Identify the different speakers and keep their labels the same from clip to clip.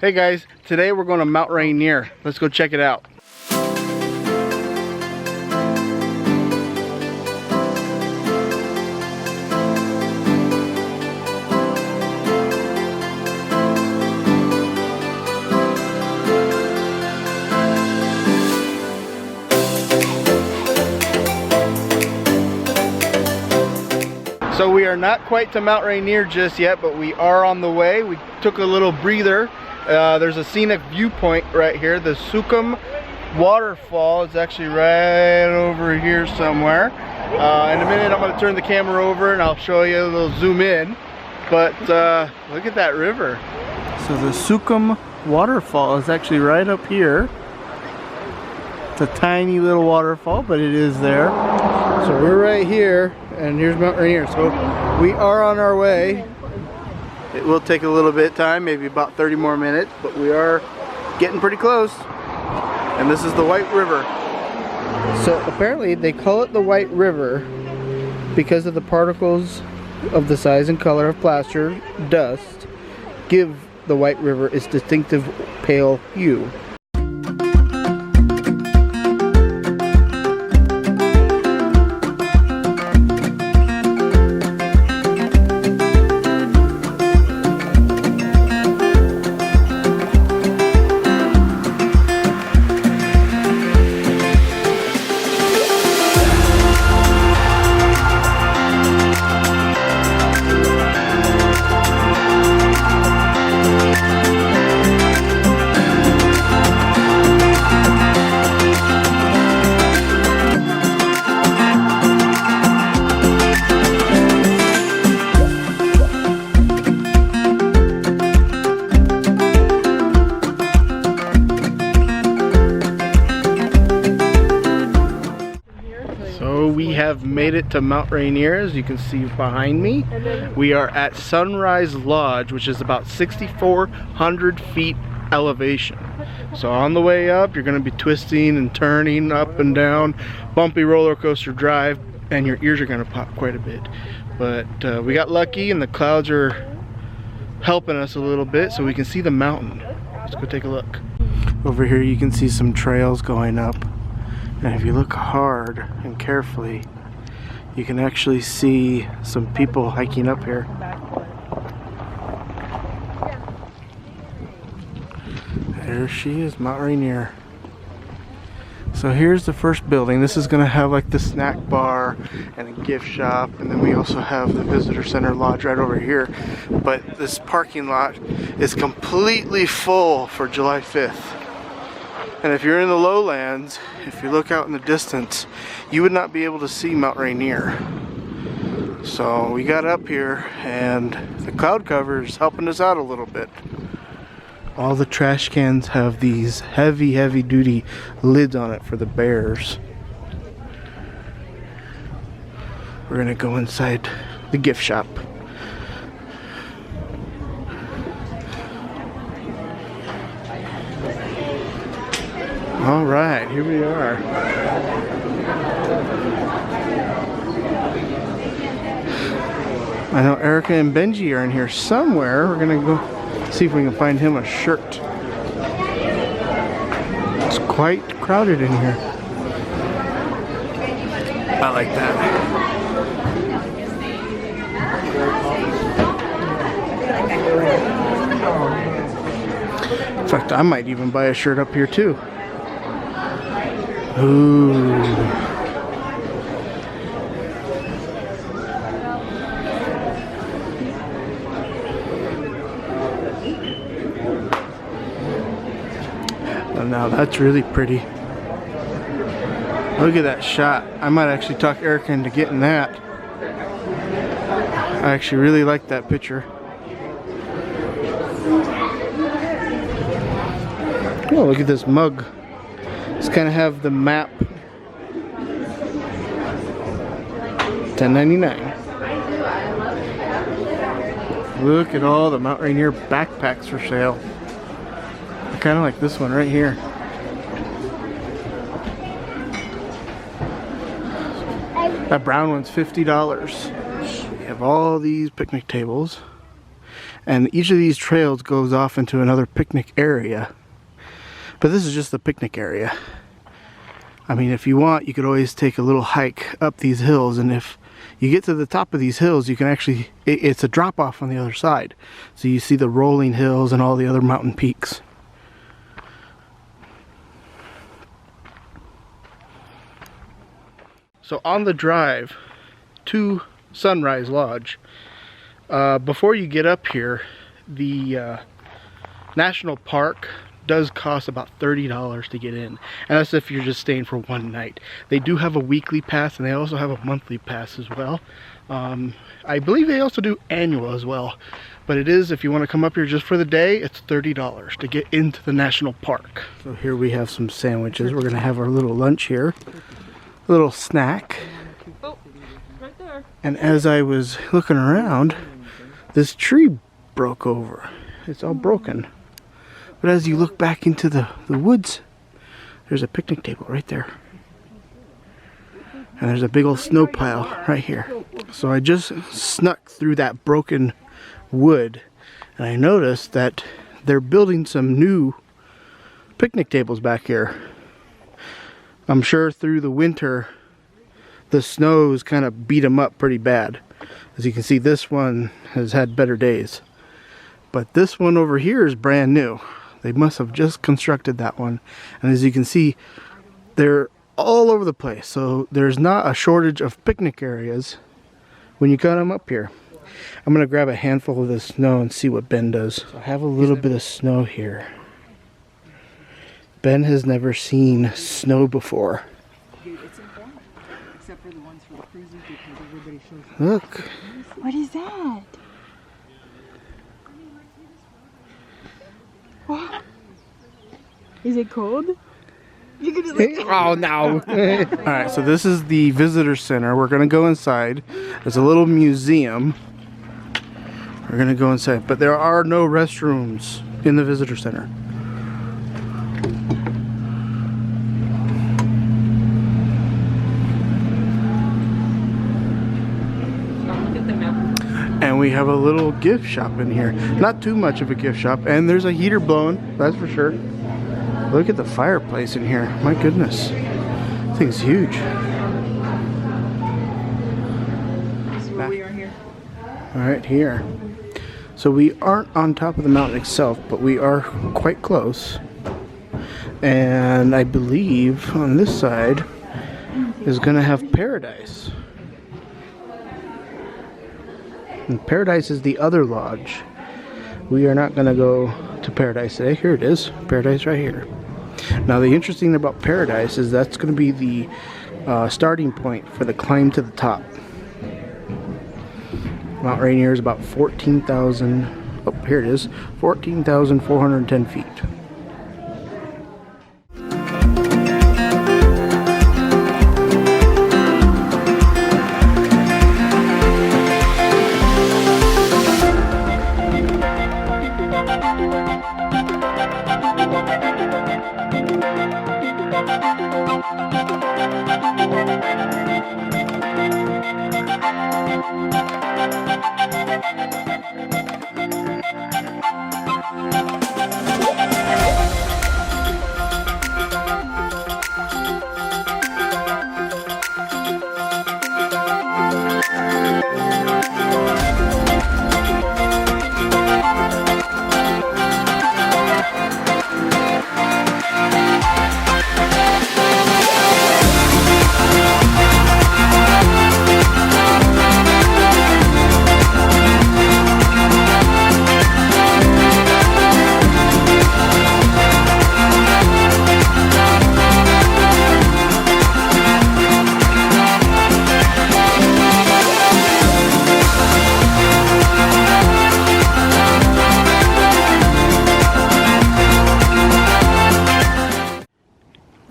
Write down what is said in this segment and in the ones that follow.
Speaker 1: Hey guys, today we're going to Mount Rainier. Let's go check it out. So we are not quite to Mount Rainier just yet, but we are on the way. We took a little breather. There's a scenic viewpoint right here. The Sukum waterfall is actually right over here somewhere. In a minute I'm going to turn the camera over and I'll show you a little zoom in. But look at that river. So the Sukum waterfall is actually right up here. It's a tiny little waterfall, but it is there. So we're right here, and here's Mount Rainier. So we are on our way. It will take a little bit of time, maybe about 30 more minutes, but we are getting pretty close. And this is the White River. So apparently they call it the White River because of the particles of the size and color of plaster dust give the White River its distinctive pale hue. We have made it to Mount Rainier, as you can see behind me. We are at Sunrise Lodge, which is about 6,400 feet elevation. So on the way up, you're going to be twisting and turning up and down, bumpy roller coaster drive, and your ears are going to pop quite a bit. But we got lucky and the clouds are helping us a little bit so we can see the mountain. Let's go take a look. Over here you can see some trails going up. And if you look hard and carefully, you can actually see some people hiking up here. There she is, Mount Rainier. So here's the first building. This is going to have like the snack bar and a gift shop, and then we also have the visitor center lodge right over here. But this parking lot is completely full for July 5th. And if you're in the lowlands, if you look out in the distance, you would not be able to see Mount Rainier. So we got up here and the cloud cover is helping us out a little bit. All the trash cans have these heavy duty lids on it for the bears. We're gonna go inside the gift shop. All right, here we are. I know Erica and Benji are in here somewhere. We're gonna go see if we can find him a shirt. It's quite crowded in here. I like that. In fact, I might even buy a shirt up here too. Ooh. Now that's really pretty. Look at that shot. I might actually talk Erica into getting that. I actually really like that picture. Oh, look at this mug. It's kind of have the map. $10.99. Look at all the Mount Rainier backpacks for sale. I kind of like this one right here. That brown one's $50. We have all these picnic tables. And each of these trails goes off into another picnic area. But this is just the picnic area. I mean, if you want, you could always take a little hike up these hills, and if you get to the top of these hills, you can actually, it's a drop off on the other side. So you see the rolling hills and all the other mountain peaks. So on the drive to Sunrise Lodge, before you get up here, the National Park does cost about $30 to get in, and that's if you're just staying for one night. They do have a weekly pass, and they also have a monthly pass as well. I believe they also do annual as well, but it is, if you want to come up here just for the day, it's $30 to get into the national park. So here we have some sandwiches. We're gonna have our little lunch here, a little snack.
Speaker 2: Oh, right there.
Speaker 1: And as I was looking around, this tree broke over. It's all broken. But as you look back into the woods, there's a picnic table right there. And there's a big old snow pile right here. So I just snuck through that broken wood, and I noticed that they're building some new picnic tables back here. I'm sure through the winter, the snows kind of beat them up pretty bad. As you can see, this one has had better days. But this one over here is brand new. They must have just constructed that one. And as you can see, they're all over the place. So there's not a shortage of picnic areas when you come up here. I'm going to grab a handful of the snow and see what Ben does. So I have a little bit of snow here. Ben has never seen snow before.
Speaker 2: It's informative, except for the ones for the cruises, because everybody shows.
Speaker 1: Look.
Speaker 2: What is that? What? Is it cold? You're gonna like,
Speaker 1: oh no. Alright, so this is the visitor center. We're gonna go inside. There's a little museum. We're gonna go inside, but there are no restrooms in the visitor center. And we have a little gift shop in here. Not too much of a gift shop. And there's a heater blowing, that's for sure. Look at the fireplace in here. My goodness. This thing's huge.
Speaker 2: This is where we are here.
Speaker 1: Alright, here. So we aren't on top of the mountain itself, but we are quite close. And I believe on this side is going to have Paradise. And Paradise is the other lodge. We are not going to go to Paradise today. Here it is. Paradise right here. Now the interesting thing about Paradise is that's going to be the starting point for the climb to the top. Mount Rainier is about 14,000. Oh, here it is. 14,410 feet.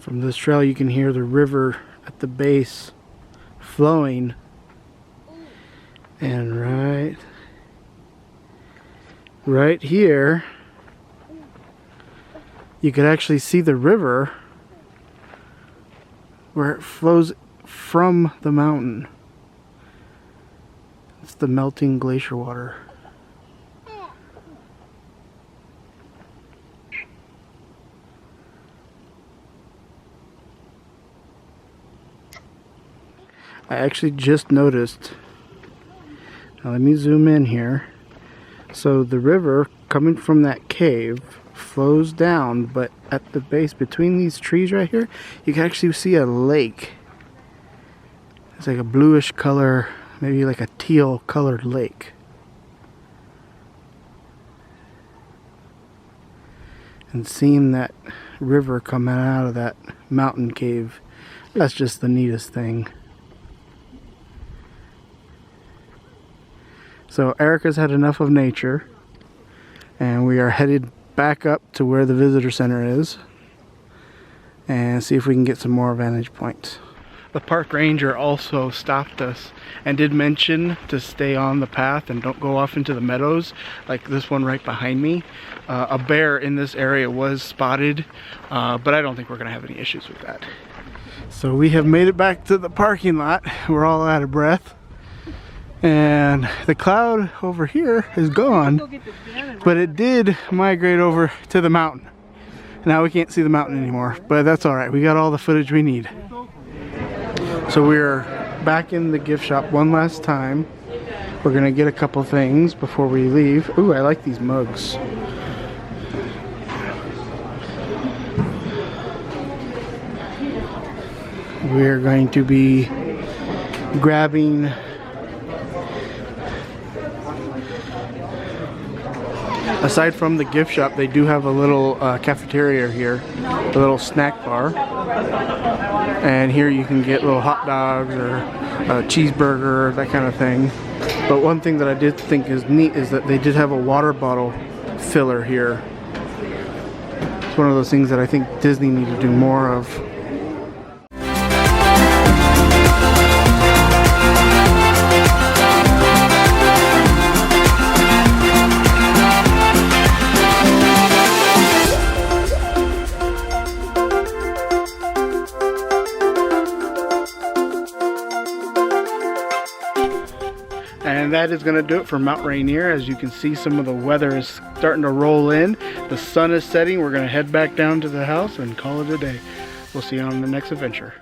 Speaker 1: From this trail you can hear the river at the base flowing, and right here you could actually see the river where it flows from the mountain. It's the melting glacier water. I actually just noticed. Now let me zoom in here. So the river coming from that cave flows down, but at the base between these trees right here, you can actually see a lake. It's like a bluish color, maybe like a teal colored lake. And seeing that river coming out of that mountain cave, that's just the neatest thing. So Erica's had enough of nature, and we are headed back up to where the visitor center is and see if we can get some more vantage points. The park ranger also stopped us and did mention to stay on the path and don't go off into the meadows like this one right behind me. A bear in this area was spotted, but I don't think we're gonna have any issues with that. So we have made it back to the parking lot. We're all out of breath. And the cloud over here is gone, but it did migrate over to the mountain. Now we can't see the mountain anymore, but that's all right. We got all the footage we need. So we're back in the gift shop one last time. We're gonna get a couple things before we leave. Ooh, I like these mugs. We're going to be grabbing aside from the gift shop, they do have a little cafeteria here, a little snack bar. And here you can get little hot dogs or a cheeseburger, that kind of thing. But one thing that I did think is neat is that they did have a water bottle filler here. It's one of those things that I think Disney need to do more of. And that is going to do it for Mount Rainier. As you can see, some of the weather is starting to roll in. The sun is setting. We're going to head back down to the house and call it a day. We'll see you on the next adventure.